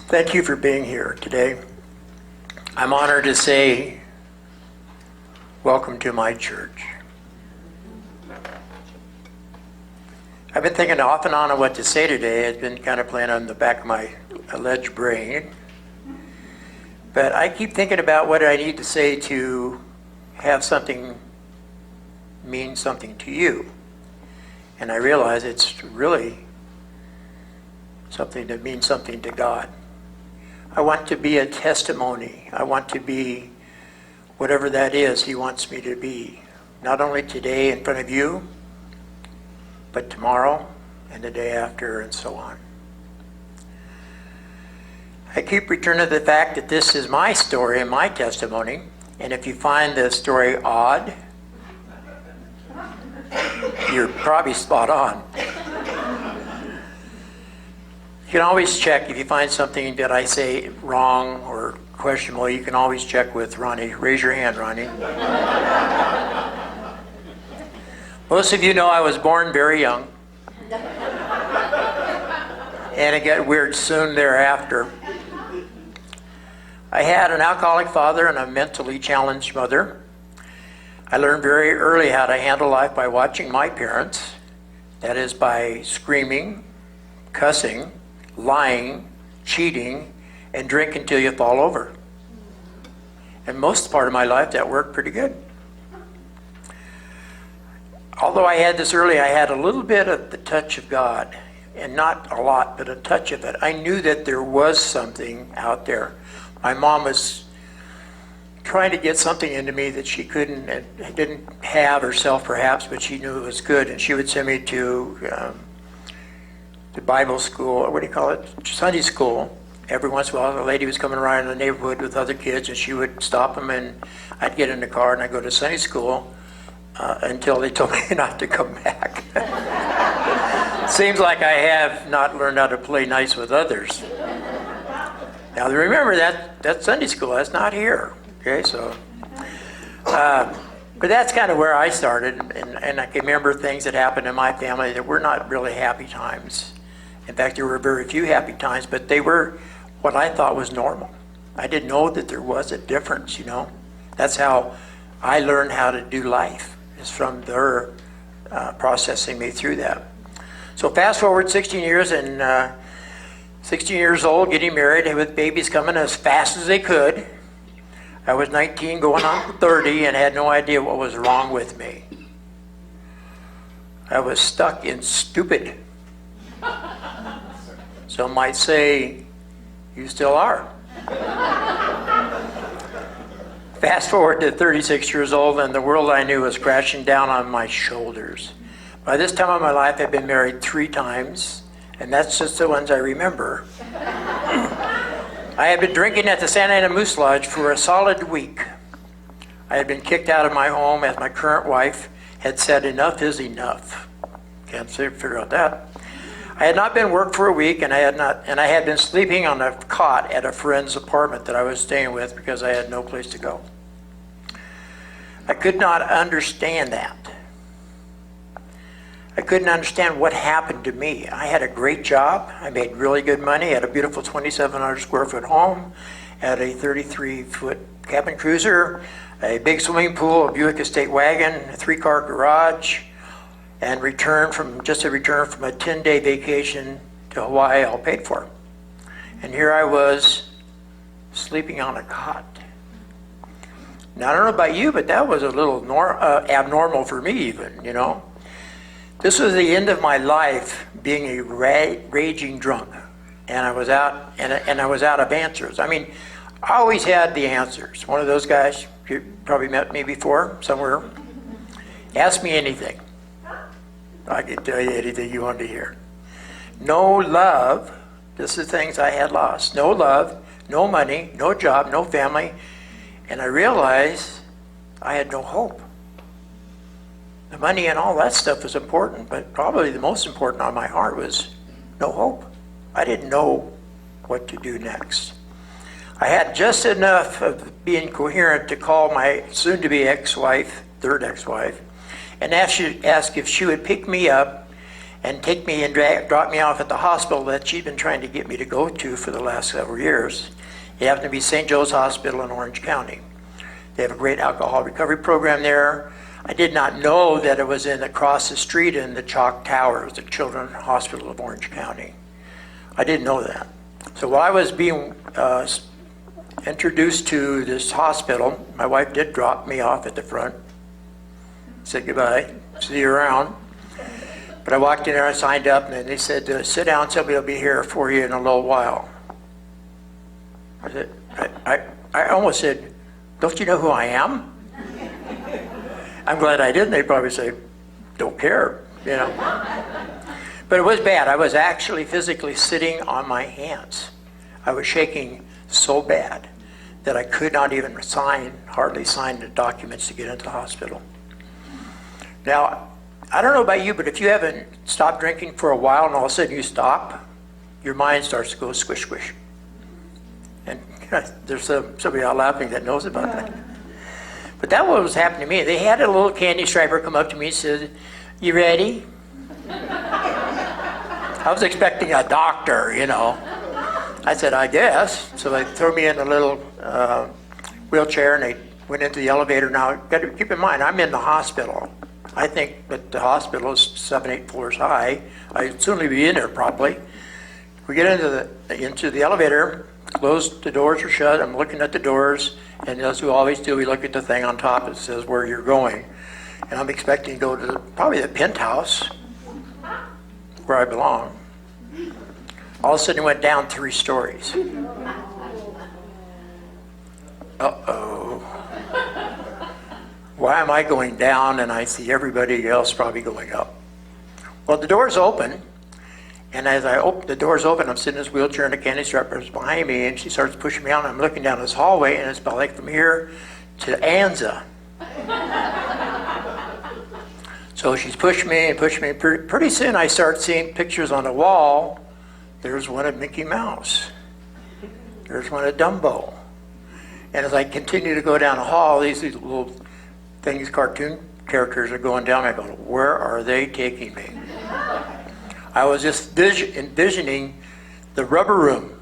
Thank you for being here today. I'm honored to say, welcome to my church. I've been thinking off and on of what to say today. It's been kind of playing on the back of my alleged brain. But I keep thinking about what I need to say to have something mean something to you. And I realize it's really something that means something to God. I want to be a testimony. I want to be whatever that is He wants me to be. Not only today in front of you, but tomorrow and the day after and so on. I keep returning to the fact that this is my story and my testimony. And if you find the story odd, you're probably spot on. You can always check if you find something that I say wrong or questionable. You can always check with Ronnie. Raise your hand, Ronnie. Most of you know I was born very young. And it got weird soon thereafter. I had an alcoholic father and a mentally challenged mother. I learned very early how to handle life by watching my parents. That is by screaming, cussing, lying, cheating, and drink until you fall over. And most part of my life that worked pretty good. Although I had this early, I had a little bit of the touch of God. And not a lot, but a touch of it. I knew that there was something out there. My mom was trying to get something into me that she couldn't and didn't have herself perhaps, but she knew it was good. And she would send me to the Bible school, what do you call it? Sunday school. Every once in a while, a lady was coming around in the neighborhood with other kids, and she would stop them, and I'd get in the car and I'd go to Sunday school until they told me not to come back. Seems like I have not learned how to play nice with others. Now remember that's Sunday school. That's not here. Okay, so. But that's kind of where I started, and I can remember things that happened in my family that were not really happy times. In fact, there were very few happy times, but they were what I thought was normal. I didn't know that there was a difference, you know. That's how I learned how to do life, is from their processing me through that. So fast forward 16 years, and 16 years old, getting married, with babies coming as fast as they could. I was 19 going on 30 and had no idea what was wrong with me. I was stuck in stupid. Some might say, you still are. Fast forward to 36 years old, and the world I knew was crashing down on my shoulders. By this time of my life, I'd been married 3 times, and that's just the ones I remember. I had been drinking at the Santa Ana Moose Lodge for a solid week. I had been kicked out of my home as my current wife had said, enough is enough. Can't figure out that. I had not been work for a week, and I had been sleeping on a cot at a friend's apartment that I was staying with because I had no place to go. I could not understand that. I couldn't understand what happened to me. I had a great job. I made really good money. I had a beautiful 2,700 square foot home, had a 33-foot cabin cruiser, a big swimming pool, a Buick Estate wagon, a 3-car garage, and a return from a 10-day vacation to Hawaii, all paid for. And here I was sleeping on a cot. Now, I don't know about you, but that was a little abnormal for me even, you know. This was the end of my life being a raging drunk, and I was out and I was out of answers. I mean, I always had the answers. One of those guys, you probably met me before somewhere. Ask me anything. I can tell you anything you want to hear. No love. This is things I had lost. No love, no money, no job, no family, and I realized I had no hope. The money and all that stuff was important, but probably the most important on my heart was no hope. I didn't know what to do next. I had just enough of being coherent to call my soon-to-be ex-wife, third ex-wife, and ask if she would pick me up and take me and drop me off at the hospital that she'd been trying to get me to go to for the last several years. It happened to be St. Joe's Hospital in Orange County. They have a great alcohol recovery program there. I did not know that it was across the street in the Chalk Towers, the Children's Hospital of Orange County. I didn't know that. So while I was being introduced to this hospital, my wife did drop me off at the front, said goodbye, see you around. But I walked in there, I signed up, and then they said, sit down, somebody will be here for you in a little while. I almost said, don't you know who I am? I'm glad I didn't. They'd probably say, don't care, you know. But it was bad. I was actually physically sitting on my hands. I was shaking so bad that I could not even hardly sign the documents to get into the hospital. Now, I don't know about you, but if you haven't stopped drinking for a while and all of a sudden you stop, your mind starts to go squish, squish. And there's somebody out laughing that knows about that. But that was happening to me. They had a little candy striper come up to me and said, you ready? I was expecting a doctor, you know. I said, I guess. So they threw me in a little wheelchair and they went into the elevator. Now, got to keep in mind, I'm in the hospital. I think that the hospital is 7, 8 floors high. I'd soon be in there probably. We get into the elevator, closed, the doors are shut. I'm looking at the doors, and as we always do, we look at the thing on top that says where you're going. And I'm expecting to go to probably the penthouse where I belong. All of a sudden it went down 3 stories. Uh-oh. Why am I going down and I see everybody else probably going up? Well, the door's open, and as I open the door's open, I'm sitting in this wheelchair and the candy striper's behind me, and she starts pushing me out, and I'm looking down this hallway, and it's about like from here to Anza. So she's pushing me and pushing me. Pretty soon I start seeing pictures on the wall. There's one of Mickey Mouse. There's one of Dumbo. And as I continue to go down the hall, these little things, cartoon characters are going down. I go, where are they taking me? I was just envisioning the rubber room,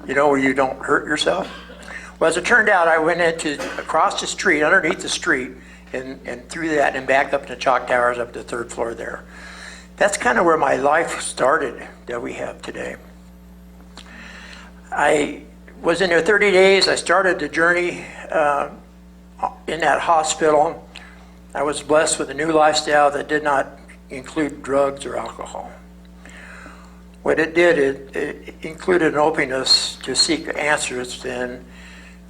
you know, where you don't hurt yourself. Well, as it turned out, I went across the street, underneath the street, and through that and back up to the Chalk Towers up to the 3rd floor there. That's kind of where my life started that we have today. I was in there 30 days. I started the journey in that hospital. I was blessed with a new lifestyle that did not include drugs or alcohol. What it did, it included an openness to seek answers then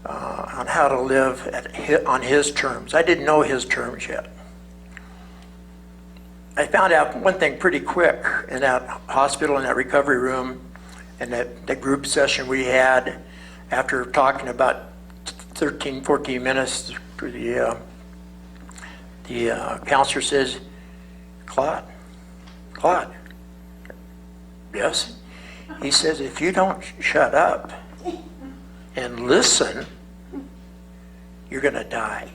on how to live on his terms. I didn't know his terms yet. I found out one thing pretty quick in that hospital, in that recovery room, and that group session we had. After talking about 13, 14 minutes, the counselor says, Claude, yes? He says, if you don't shut up and listen, you're going to die.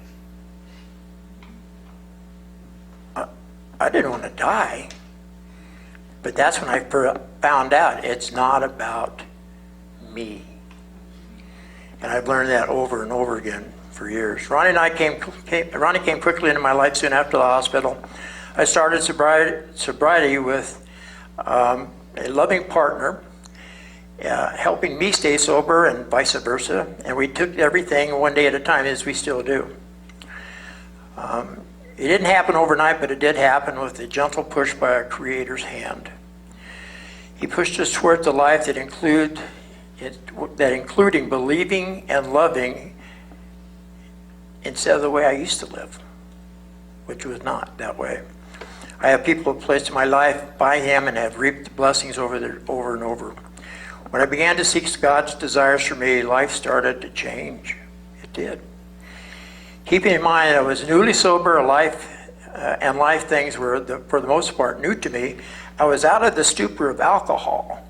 I didn't want to die, but that's when I found out it's not about me. And I've learned that over and over again for years. Ronnie came quickly into my life soon after the hospital. I started sobriety with a loving partner, helping me stay sober and vice versa. And we took everything one day at a time, as we still do. It didn't happen overnight, but it did happen with a gentle push by our Creator's hand. He pushed us towards a life that including believing and loving instead of the way I used to live, which was not that way. I have people placed in my life by him and have reaped the blessings over and over. When I began to seek God's desires for me, life started to change. It did. Keeping in mind I was newly sober, life things were, for the most part, new to me. I was out of the stupor of alcohol.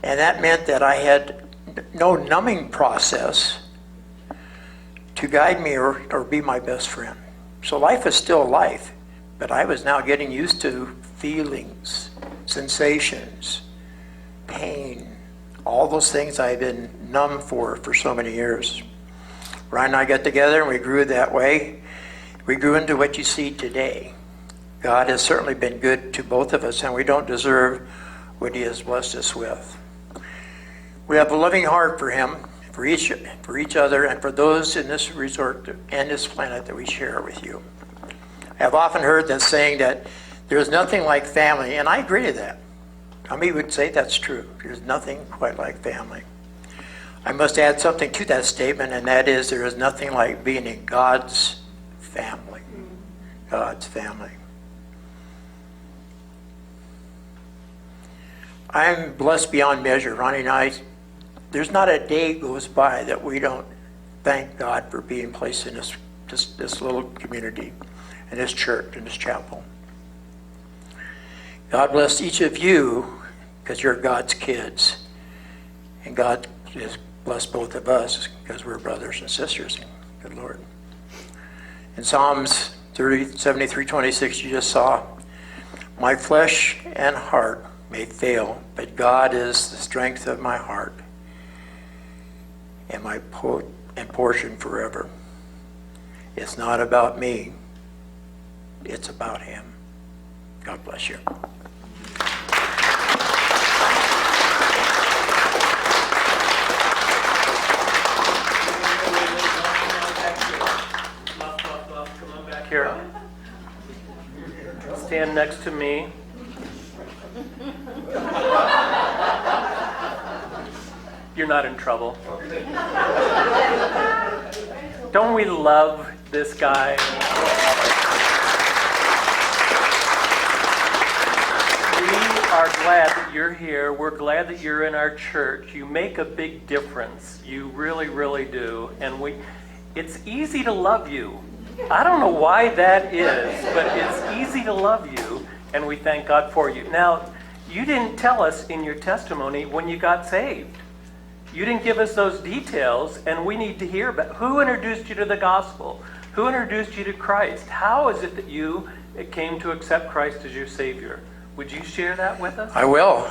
And that meant that I had no numbing process to guide me or be my best friend. So life is still life, but I was now getting used to feelings sensations, pain, all those things I've been numb for so many years. Ryan and I got together and we grew that way. We grew into what you see today. God has certainly been good to both of us, and we don't deserve what he has blessed us with. We have a loving heart for him, for each other, and for those in this resort and this planet that we share with you. I have often heard that saying that there's nothing like family, and I agree to that. How many would say that's true? There's nothing quite like family. I must add something to that statement, and that is there is nothing like being in God's family. God's family. I'm blessed beyond measure. Ronnie and I, there's not a day goes by that we don't thank God for being placed in this little community, in this church, in this chapel. God bless each of you because you're God's kids. And God has blessed both of us because we're brothers and sisters. Good Lord. In Psalms 73:26, you just saw, my flesh and heart may fail, but God is the strength of my heart and my portion forever. It's not about me. It's about him. God bless you. Muff, come on back here. Stand next to me. You're not in trouble. Don't we love this guy? We are glad that you're here. We're glad that you're in our church. You make a big difference. You really, really do. And it's easy to love you. I don't know why that is, but it's easy to love you, and we thank God for you. Now, you didn't tell us in your testimony when you got saved. You didn't give us those details, and we need to hear about who introduced you to the gospel, who introduced you to Christ. How is it that you came to accept Christ as your Savior? Would you share that with us? I will.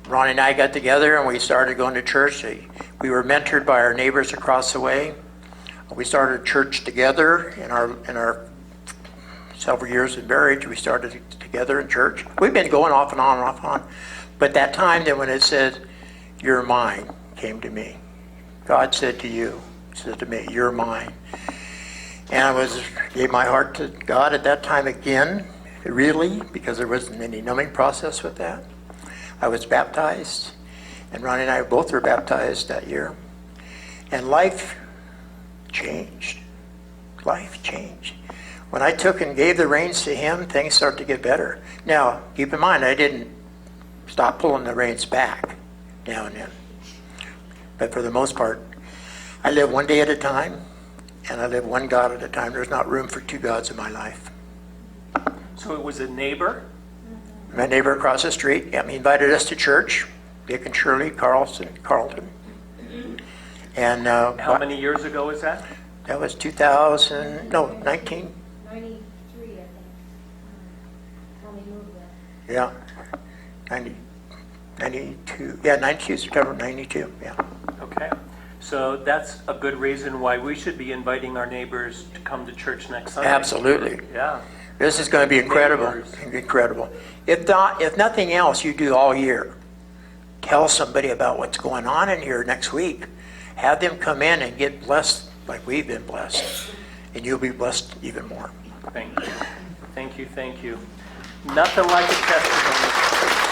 Ronnie and I got together and we started going to church. We were mentored by our neighbors across the way. We started church together in our several years in marriage. We started together in church. We've been going off and on and off and on. But that time that when it said, you're mine, came to me. God said to you, said to me, you're mine. And I gave my heart to God at that time again, really, because there wasn't any numbing process with that. I was baptized, and Ronnie and I both were baptized that year. And life changed. Life changed. When I took and gave the reins to him, things started to get better. Now, keep in mind, I didn't stop pulling the reins back now and then. But for the most part, I live one day at a time, and I live one God at a time. There's not room for two gods in my life. So it was a neighbor? My neighbor across the street, he invited us to church, Dick and Shirley Carlton. And how many years ago was that? That was 19. 93, I think. When we moved there. Yeah. 92. Yeah, 92, September 92. Yeah. Okay. So that's a good reason why we should be inviting our neighbors to come to church next Sunday. Absolutely. Yeah. This is going to be incredible. Neighbors. Incredible. If nothing else, you do all year. Tell somebody about what's going on in here next week. Have them come in and get blessed like we've been blessed. And you'll be blessed even more. Thank you. Thank you. Thank you. Nothing like a testimony.